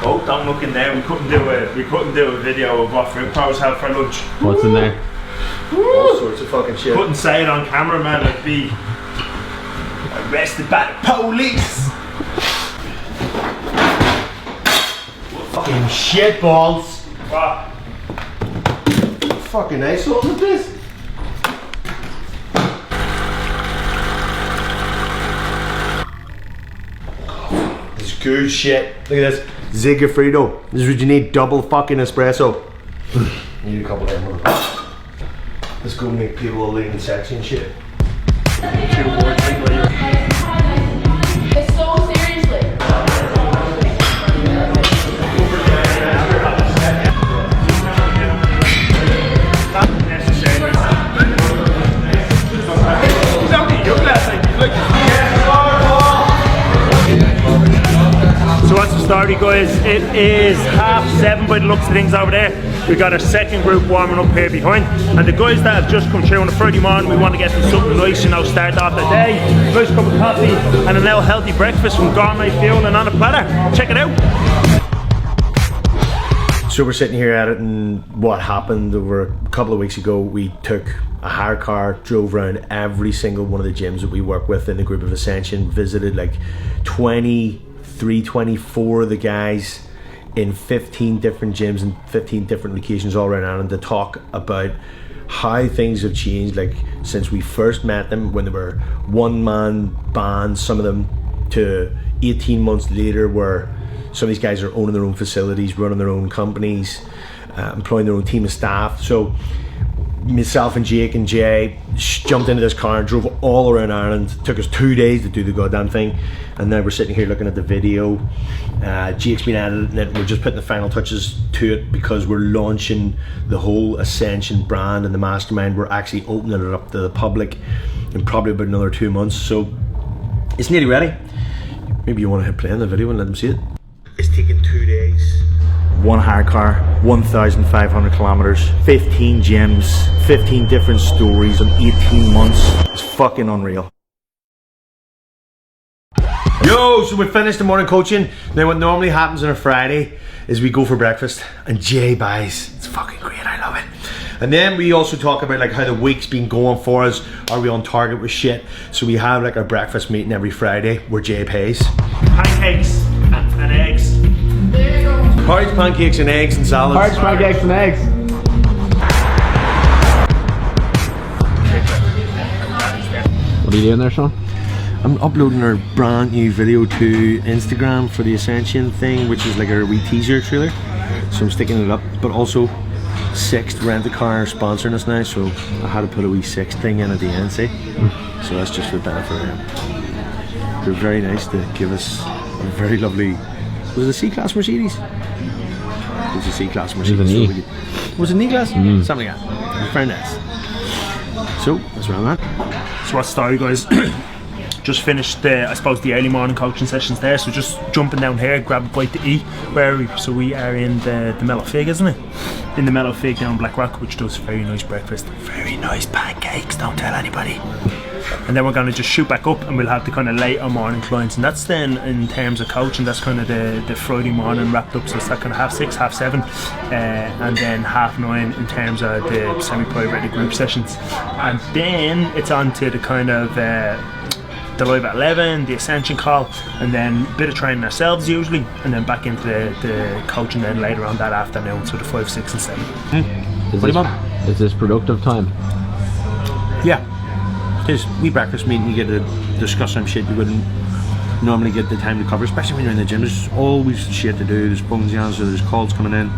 Oh, don't look in there. We couldn't do a video of what fruit pros have for lunch. What's in there? All sorts of fucking shit. Couldn't say it on camera, man. I'd be arrested by the police. Fucking shit balls. What? Fucking assholes with this. This is good shit. Look at this. Zigafredo. This is what you need, double fucking espresso. Need a couple of them. Let's go make people a lean sexy and shit. It's so seriously. So what's the story, guys? It is 7:30 by the looks of things over there. We got our second group warming up here behind, and the guys that have just come through on a Friday morning, we want to get them something nice, you know, start off the day. Nice cup of coffee and a now healthy breakfast from Gourmet Fuel and on a platter. Check it out. So we're sitting here at it, and what happened over a couple of weeks ago, we took a hire car, drove around every single one of the gyms that we work with in the group of Ascension, visited like 24 of the guys in 15 different gyms and 15 different locations all around Ireland to talk about how things have changed, like since we first met them when they were one-man bands, some of them, to 18 months later where some of these guys are owning their own facilities, running their own companies, employing their own team of staff. So myself and Jake and Jay jumped into this car and drove all around Ireland. It took us 2 days to do the goddamn thing, and now we're sitting here looking at the video. Jake's been editing it. We're just putting the final touches to it because we're launching the whole Ascension brand and the mastermind. We're actually opening it up to the public in probably about another 2 months, so it's nearly ready. Maybe you want to hit play on the video and let them see it. It's taken 2 days. One hire car, 1,500 kilometers, 15 gyms, 15 different stories in 18 months. It's fucking unreal. Yo, so we finished the morning coaching. Now what normally happens on a Friday is we go for breakfast and Jay buys. It's fucking great, I love it. And then we also talk about like how the week's been going for us. Are we on target with shit? So we have like our breakfast meeting every Friday where Jay pays. Pancakes and eggs. Porridge, pancakes and eggs and salads. Porridge, pancakes and eggs. What are you doing there, Sean? I'm uploading our brand new video to Instagram for the Ascension thing, which is like our wee teaser trailer. So I'm sticking it up, but also Sixt Rent-A-Car sponsoring us now, so I had to put a wee Sixt thing in at the end, see? So that's just for the benefit of them. They're very nice to give us a very lovely, was it a C-Class Mercedes? It was a C-Class Mercedes. It was an E. Was it an E-Class? Something like that. It was very nice. So, that's where I'm at. So what's the story, guys? Just finished the, I suppose, the early morning coaching sessions there, so just jumping down here, grab a bite to eat. Where are we? So we are in the Mellow Fig, isn't it? In the Mellow Fig down Blackrock, which does very nice breakfast, very nice pancakes, don't tell anybody. And then we're going to just shoot back up and we'll have the kind of later morning clients, and that's then in terms of coaching, that's kind of the Friday morning wrapped up, so it's that kind of 6:30, 7:30, and then 9:30 in terms of the semi-private group sessions, and then it's on to the kind of the live at 11, the Ascension call, and then a bit of training ourselves usually, and then back into the coaching then later on that afternoon, so the 5, 6 and 7. Is this productive time? Yeah. Because we breakfast meeting, you get to discuss some shit you wouldn't normally get the time to cover, especially when you're in the gym. There's always shit to do, there's phones to answer, there's calls coming in,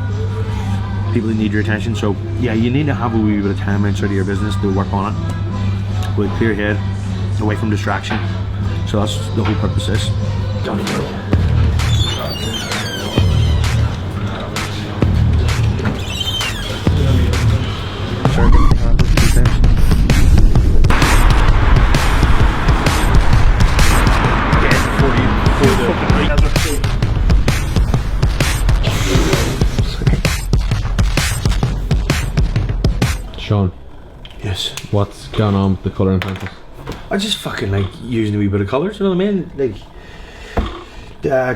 people that need your attention. So yeah, you need to have a wee bit of time outside of your business to work on it with a clear head, away from distraction. So that's the whole purpose of this. Sean, Yes. what's going on with the colouring pencils? I just fucking like using a wee bit of colours, you know what I mean? Like,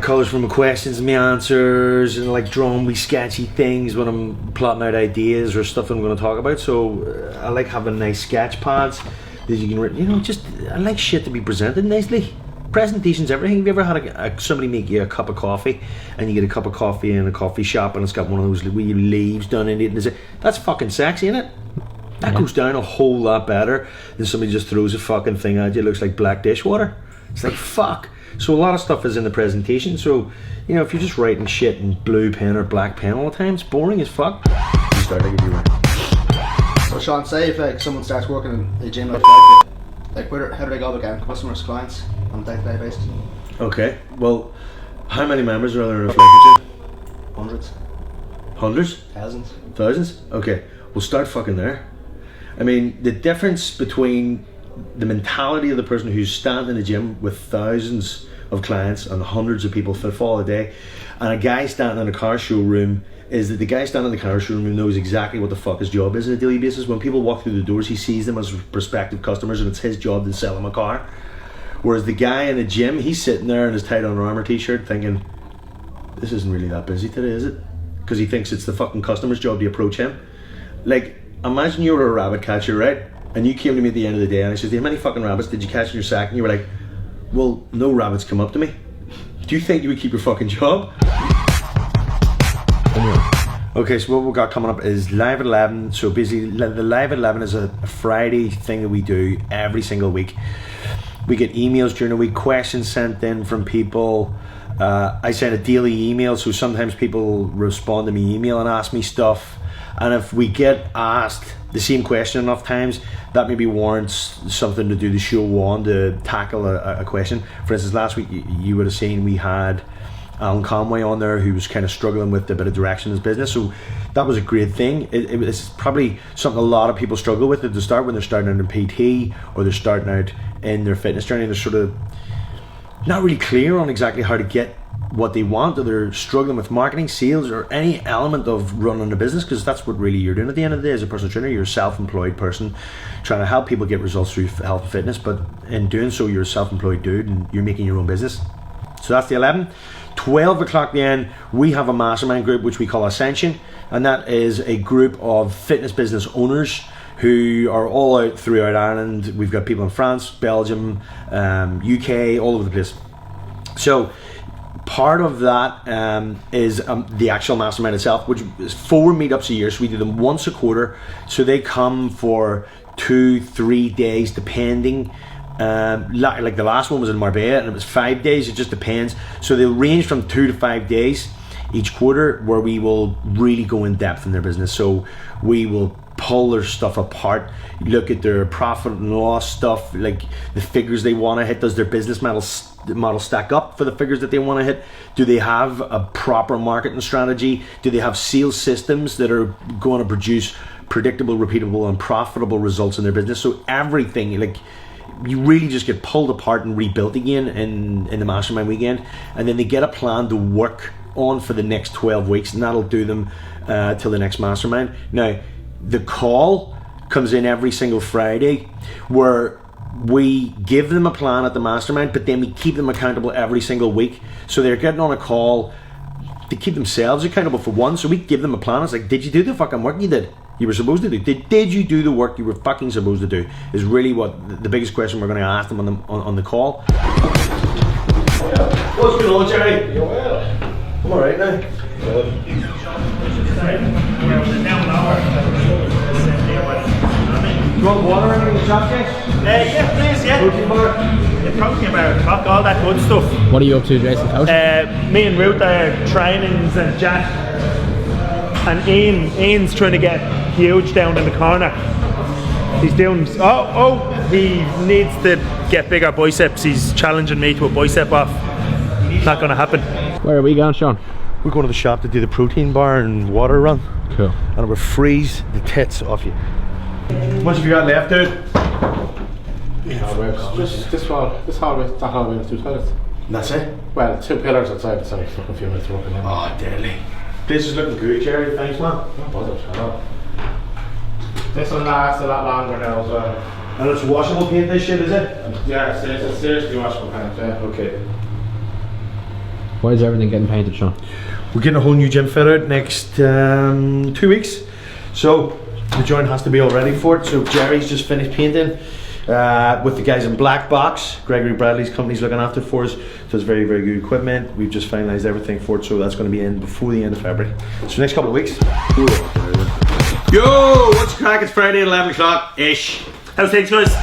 colours for my questions and my answers, and like drawing wee sketchy things when I'm plotting out ideas or stuff I'm going to talk about. So I like having nice sketch pads that you can, just I like shit to be presented nicely. Presentation's everything. Have you ever had somebody make you a cup of coffee, and you get a cup of coffee in a coffee shop and it's got one of those wee leaves done in it? And that's fucking sexy, isn't it? That goes down a whole lot better than somebody just throws a fucking thing at you. It looks like black dishwater. It's like, fuck. So a lot of stuff is in the presentation. So, if you're just writing shit in blue pen or black pen all the time, it's boring as fuck. You start to give you So Sean, say if someone starts working in a gym like that, how do they go about getting customers, clients on a day-to-day basis? Okay, well, how many members are there in a Flight Gym? Hundreds. Hundreds? Thousands. Thousands? Okay, we'll start fucking there. I mean, the difference between the mentality of the person who's standing in the gym with thousands of clients and hundreds of people footfall a day, and a guy standing in a car showroom, is that the guy standing in the car showroom knows exactly what the fuck his job is on a daily basis. When people walk through the doors, he sees them as prospective customers, and it's his job to sell them a car. Whereas the guy in the gym, he's sitting there in his tight Under Armour t-shirt thinking, this isn't really that busy today, is it? Because he thinks it's the fucking customer's job to approach him. Like, imagine you were a rabbit catcher, right? And you came to me at the end of the day and I said, how many fucking rabbits did you catch in your sack? And you were like, well, no rabbits come up to me. Do you think you would keep your fucking job? Okay, so what we've got coming up is Live at 11. So basically, the Live at 11 is a Friday thing that we do every single week. We get emails during the week, questions sent in from people. I send a daily email, so sometimes people respond to me email and ask me stuff. And if we get asked the same question enough times, that maybe warrants something to do the show on, to tackle a question. For instance, last week you would have seen we had Alan Conway on there, who was kind of struggling with a bit of direction in his business. So that was a great thing. It's probably something a lot of people struggle with at the start when they're starting out in PT or they're starting out in their fitness journey. They're sort of not really clear on exactly how to get what they want, or they're struggling with marketing, sales, or any element of running a business, because that's what really you're doing at the end of the day as a personal trainer. You're a self-employed person trying to help people get results through health and fitness, but in doing so you're a self-employed dude and you're making your own business. So that's the 11. 12 o'clock then, we have a mastermind group which we call Ascension, and that is a group of fitness business owners who are all out throughout Ireland. We've got people in France, Belgium, UK, all over the place. So part of that is the actual mastermind itself, which is 4 meetups a year. So we do them once a quarter. So they come for 2-3 days depending. Like the last one was in Marbella and it was 5 days. It just depends. So they'll range from 2 to 5 days each quarter, where we will really go in depth in their business. So we will pull their stuff apart, look at their profit and loss stuff, like the figures they want to hit. Does their business model stack up for the figures that they want to hit? Do they have a proper marketing strategy? Do they have sales systems that are going to produce predictable, repeatable and profitable results in their business? So everything, like, you really just get pulled apart and rebuilt again in the mastermind weekend, and then they get a plan to work on for the next 12 weeks, and that'll do them till the next mastermind. Now, the call comes in every single Friday, where we give them a plan at the mastermind, but then we keep them accountable every single week. So they're getting on a call to keep themselves accountable for one. So we give them a plan. It's like, did you do the fucking work you were supposed to do? Did you do the work you were fucking supposed to do? Is really what the biggest question we're going to ask them on the call. What's going on, Jerry? You well? I'm alright now. You want water in the shop, guys? Yeah, please, yeah. Protein bar? Yeah, protein bar, cock, all that good stuff. What are you up to, Jason? Me and Ruth are trainings, and Jack and Ian's trying to get huge down in the corner. He's doing, he needs to get bigger biceps. He's challenging me to a bicep off. Not going to happen. Where are we going, Sean? We're going to the shop to do the protein bar and water run. Cool. And it will freeze the tits off you. How much have you got left, dude? This hallway, that hallway with 2 toilets. And that's it? Well, 2 pillars outside, so it's took a few minutes to walk in. Oh, deadly. This is looking good, Jerry. Thanks, man. Not bothered, I know. This will last a lot longer now as well. And it's washable paint, this shit, is it? Yeah, it's seriously washable paint, yeah. Okay. Why is everything getting painted, Sean? We're getting a whole new gym fit out next 2 weeks, so the joint has to be all ready for it. So Jerry's just finished painting with the guys in Black Box. Gregory Bradley's company's looking after it for us, so it's very, very good equipment. We've just finalised everything for it, so that's going to be in before the end of February. So next couple of weeks. Yo, what's the crack? It's Friday at 11 o'clock ish. How's things, guys?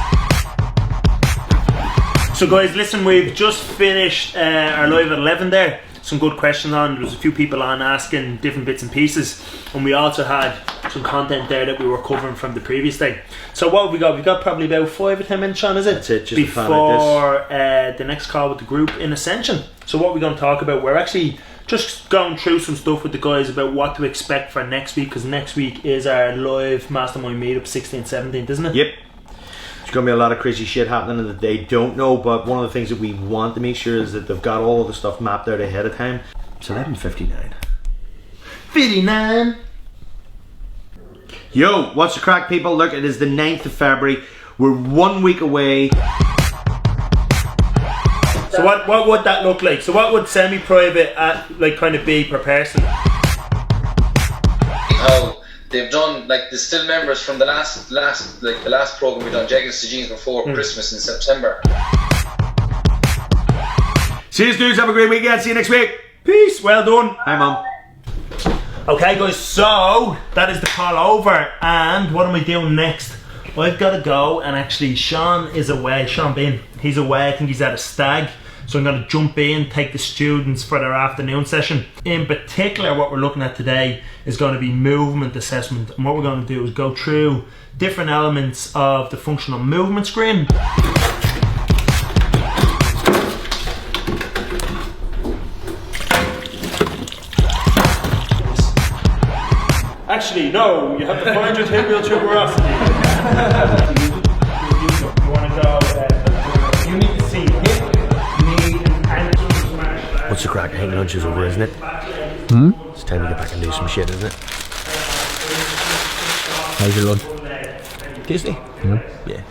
So guys, listen, we've just finished our live at 11 there. Some good questions on. There was a few people on asking different bits and pieces, and we also had some content there that we were covering from the previous day. So what have we got? We've got probably about 5 or 10 minutes, Sean, is it? That's it, just before the next call with the group in Ascension. So what we're going to talk about, we're actually just going through some stuff with the guys about what to expect for next week, because next week is our live mastermind meetup, 16th, 17th, isn't it? Yep. There's going to be a lot of crazy shit happening that they don't know, but one of the things that we want to make sure is that they've got all of the stuff mapped out ahead of time. It's 11:59. 59. Yo, what's the crack, people? Look, it is the 9th of February. We're 1 week away. So what would that look like? So what would semi-private like kind of be per person? How they've done, like, the still members from the last program we done, Jaggers to Jeans, before Christmas in September. See you dudes, have a great weekend. See you next week. Peace, well done. Hi, Mum. Okay guys, so that is the call over, and what am I doing next? I've got to go, and actually Sean is away, Sean Bean, he's away, I think he's at a stag, so I'm going to jump in, take the students for their afternoon session. In particular, what we're looking at today is going to be movement assessment, and what we're going to do is go through different elements of the functional movement screen. Actually, no, you have to find your tail wheel tuberosity. You want to go, you need to see hip, knee, and ankle smash. What's the crack? Hanging lunch is over, isn't it? It's time to get back and do some shit, isn't it? How's your lunch? Tasty? Yeah.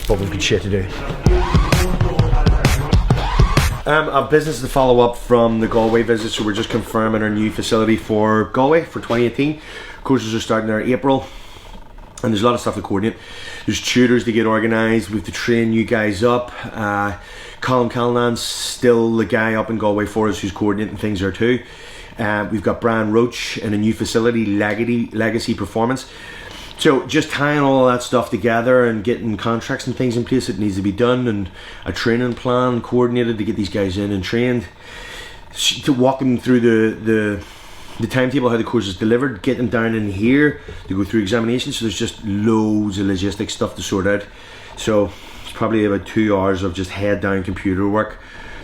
But we've got shit to do. Our business is to follow up from the Galway visit, so we're just confirming our new facility for Galway for 2018. Courses are starting there in April, and there's a lot of stuff to coordinate. There's tutors to get organised, we have to train you guys up. Colin Callahan's still the guy up in Galway for us who's coordinating things there too. We've got Brian Roach in a new facility, Legacy Performance. So just tying all of that stuff together and getting contracts and things in place that needs to be done, and a training plan coordinated to get these guys in and trained, to walk them through the timetable, how the course is delivered, get them down in here to go through examinations. So there's just loads of logistics stuff to sort out. So it's probably about 2 hours of just head down computer work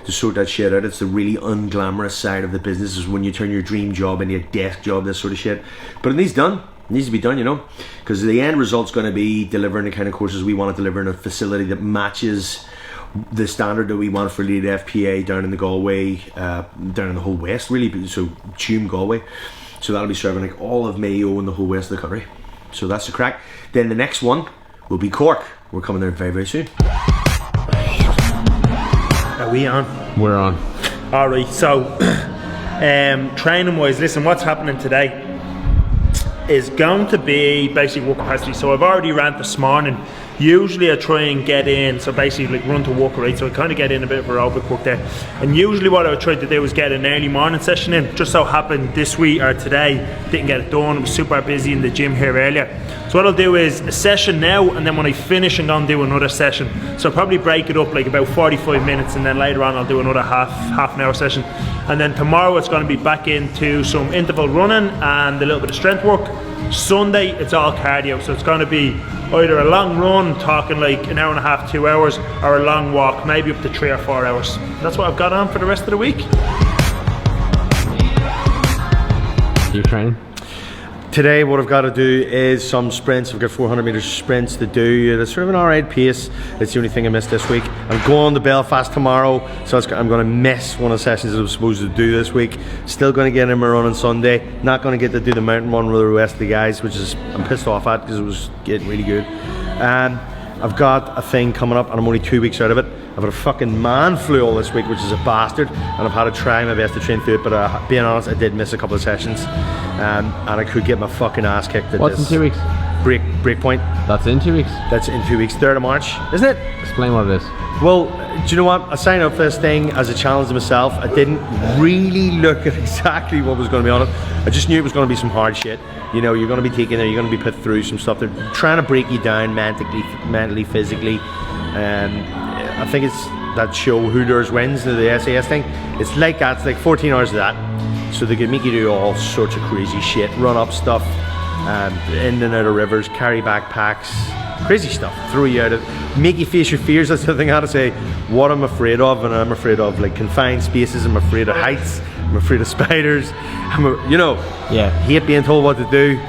to sort that shit out. It's the really unglamorous side of the business, is when you turn your dream job into a desk job, this sort of shit. But it needs done. It needs to be done, you know, because the end result's going to be delivering the kind of courses we want to deliver in a facility that matches the standard that we want for Lead FPA down in the Galway, down in the whole west, really. So Tuam, Galway. So that'll be serving like all of Mayo and the whole west of the country. So that's the crack. Then the next one will be Cork. We're coming there very, very soon. Are we on? We're on. Alright, so training wise, listen, what's happening today is going to be basically work capacity. So I've already ran this morning. Usually I try and get in, so basically like run to walk, right? So I kind of get in a bit of aerobic work there. And usually what I would try to do is get an early morning session in. Just so happened this week or today, didn't get it done. I was super busy in the gym here earlier. So what I'll do is a session now, and then when I finish I'm going to do another session. So I'll probably break it up like about 45 minutes, and then later on I'll do another half an hour session. And then tomorrow it's going to be back into some interval running and a little bit of strength work. Sunday it's all cardio, so it's going to be either a long run, talking like an hour and a half, 2 hours, or a long walk, maybe up to 3 or 4 hours. That's what I've got on for the rest of the week. You training? Today what I've got to do is some sprints. I've got 400 metre sprints to do. It's sort of an alright pace. It's the only thing I missed this week. I'm going to Belfast tomorrow, so I'm going to miss one of the sessions I was supposed to do this week. Still going to get in my run on Sunday. Not going to get to do the mountain run with the rest of the guys, which is I'm pissed off at because it was getting really good. I've got a thing coming up and I'm only 2 weeks out of it. I've had a fucking man flu all this week, which is a bastard, and I've had to try my best to train through it, but being honest, I did miss a couple of sessions, and I could get my fucking ass kicked at What's this in 2 weeks? breakpoint. That's in 2 weeks. That's in 2 weeks, 3rd of March, isn't it? Explain what it is. Well, do you know what? I signed up for this thing as a challenge to myself. I didn't really look at exactly what was going to be on it. I just knew it was going to be some hard shit. You know, you're going to be taken there, you're going to be put through some stuff. They're trying to break you down mentally, physically. I think it's that show Who Dares Wins, the SAS thing. It's like that. It's like 14 hours of that. So they can make you do all sorts of crazy shit, run up stuff, in and out of rivers, carry backpacks, crazy stuff, throw you out of, make you face your fears. That's the thing I had to say, what I'm afraid of, and I'm afraid of like confined spaces, I'm afraid of heights, I'm afraid of spiders, hate being told what to do.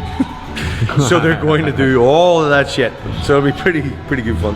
So they're going to do all of that shit. So it'll be pretty good fun.